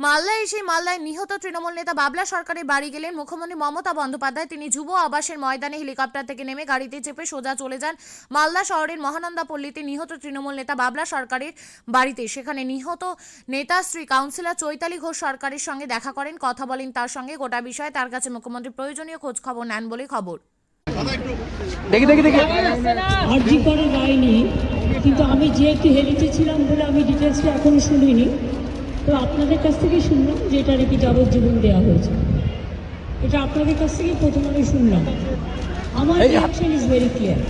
মালদায় এসে মালদায় নিহত তৃণমূল নেতা বাবলা সরকারের বাড়ি গেলেন মুখ্যমন্ত্রী মমতা বন্দ্যোপাধ্যায়। তিনি যুব আবাসের ময়দানে হেলিকপ্টার থেকে নেমে গাড়িতে চেপে সোজা চলে যান মালদা শহরের মহানন্দা পল্লীতে নিহত তৃণমূল নেতা বাবলা সরকারের বাড়িতে। সেখানে নিহত নেতা স্ত্রী কাউন্সিলর চৈতালি ঘোষ সরকারের সঙ্গে দেখা করেন, কথা বলেন তার সঙ্গে। গোটা বিষয়ে তার কাছে মুখ্যমন্ত্রী প্রয়োজনীয় খোঁজ খবর নেন বলে খবর। আরজি করে রায় নিয়ে, কিন্তু আমি যেহেতু হেলিতে ছিলাম বলে আমি ডিটেলসটা এখনো শুনিনি। তো আপনাদের কাছ থেকে শুনলাম যে এটা নাকি যাবজ্জীবন দেওয়া হয়েছে। এটা আপনাদের কাছ থেকে প্রথম আমি শুনলাম। আমার রিঅ্যাকশন ইজ ভেরি ক্লিয়ার।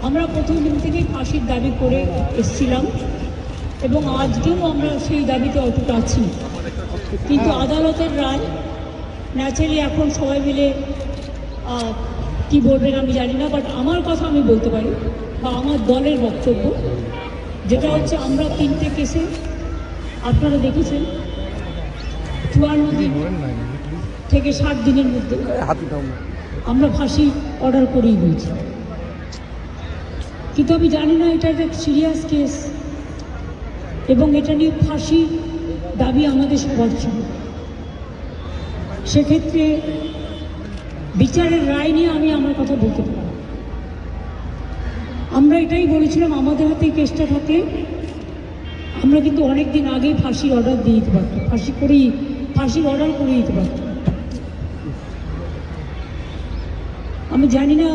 আমরা প্রথম দিন থেকেই ফাঁসির দাবি করে এসেছিলাম এবং আজকেও আমরা সেই দাবিতে অটুট আছি। কিন্তু আদালতের রায় ন্যাচারালি এখন সবাই মিলে কি বলবেন আমি জানি না, বাট আমার কথা আমি বলতে পারি বা আমার দলের বক্তব্য যেটা হচ্ছে, আমরা 3টে কেসে আপনারা দেখেছেন 54 দিন থেকে 60 দিনের মধ্যে আমরা ফাঁসি অর্ডার করেই দিয়েছি। কিন্তু আমি জানি না এটা একটা সিরিয়াস কেস এবং এটা নিয়ে ফাঁসি দাবি আমাদের সবার ছিল। সেক্ষেত্রে বিচারের রায় নিয়ে আমি আমার কথা বলতে পারি। আমরা এটাই বলেছিলাম, আমাদের হাতে কেসটা থাকলে আমরা কিন্তু অনেক দিন আগেই ফাঁসির অর্ডার দিয়ে দিতে পারতাম, ফাঁসির অর্ডার করে দিতে পারতাম। আমি জানি না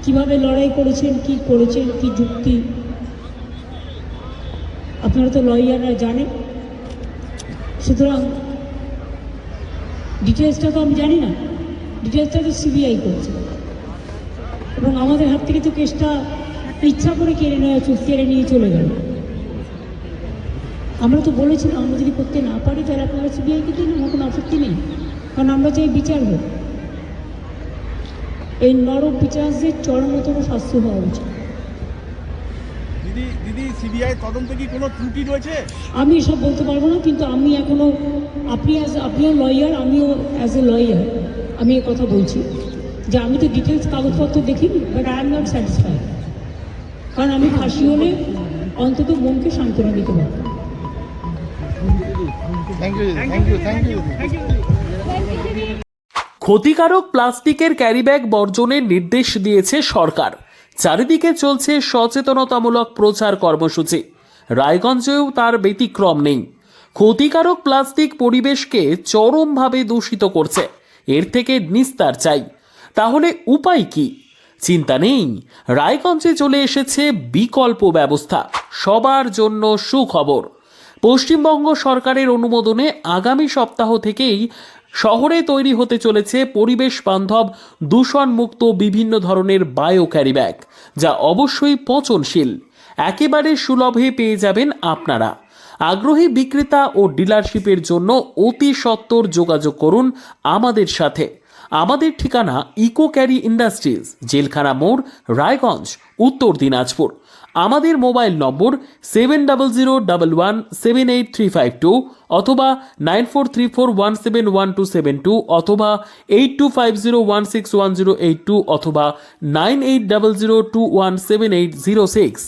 কিভাবে লড়াই করেছেন, কি করেছেন, কি যুক্তি, আপনারা তো লয়াররা জানেন। সুতরাং ডিটেলসটা তো আমি জানি না, ডিটেলসটা তো সিবিআই করছে এবং আমাদের হাত থেকে তো কেসটা ইচ্ছা করে কেড়ে নিয়ে চলে গেল। আমরা তো বলেছিলাম আমরা যদি করতে না পারি তাহলে আপনারা সিবিআইকে দিন, আমার কোনো আপত্তি নেই, কারণ আমরা চাই বিচার হোক। এই নরক বিচারদের চরমতম শাস্তি হওয়া উচিত। দিদি সিবিআই তদন্তে কি কোনো ত্রুটি রয়েছে? আমি এসব বলতে পারবো না, কিন্তু আমি এখনো আপনিও লয়ার, আমিও অ্যাজ এ লয়ার আমি এ কথা বলছি যে আমি তো ডিটেলস কাগজপত্র দেখিনি, but I am not satisfied. কারণ আমি ফাঁসি হলে অন্তত মনকে সান্ত্বনা দিতে পারতাম। ক্ষতিকারক প্লাস্টিকের ক্যারিব্যাগ বর্জনের নির্দেশ দিয়েছে সরকার। চারিদিকে চলছে সচেতনতামূলক প্রচার কর্মসূচি। রায়গঞ্জেও তার ব্যতিক্রম নেই। ক্ষতিকারক প্লাস্টিক পরিবেশকে চরমভাবে দূষিত করছে। এর থেকে নিস্তার চাই। তাহলে উপায় কি? চিন্তা নেই, রায়গঞ্জে চলে এসেছে বিকল্প ব্যবস্থা। সবার জন্য সুখবর। পশ্চিমবঙ্গ সরকারের অনুমোদনে আগামী সপ্তাহ থেকেই শহরে তৈরি হতে চলেছে পরিবেশ বান্ধব দূষণমুক্ত বিভিন্ন ধরনের বায়ো ক্যারিব্যাগ, যা অবশ্যই পচনশীল। একেবারে সুলভে পেয়ে যাবেন আপনারা। আগ্রহী বিক্রেতা ও ডিলারশিপের জন্য অতি সত্বর যোগাযোগ করুন আমাদের সাথে। আমাদের ঠিকানা ইকো ক্যারি ইন্ডাস্ট্রিজ, জেলখানা মোড়, রায়গঞ্জ, উত্তর দিনাজপুর। আমাদের মোবাইল নম্বর 7001178352 অথবা 9434171272 অথবা 8250161082 অথবা 9800217806।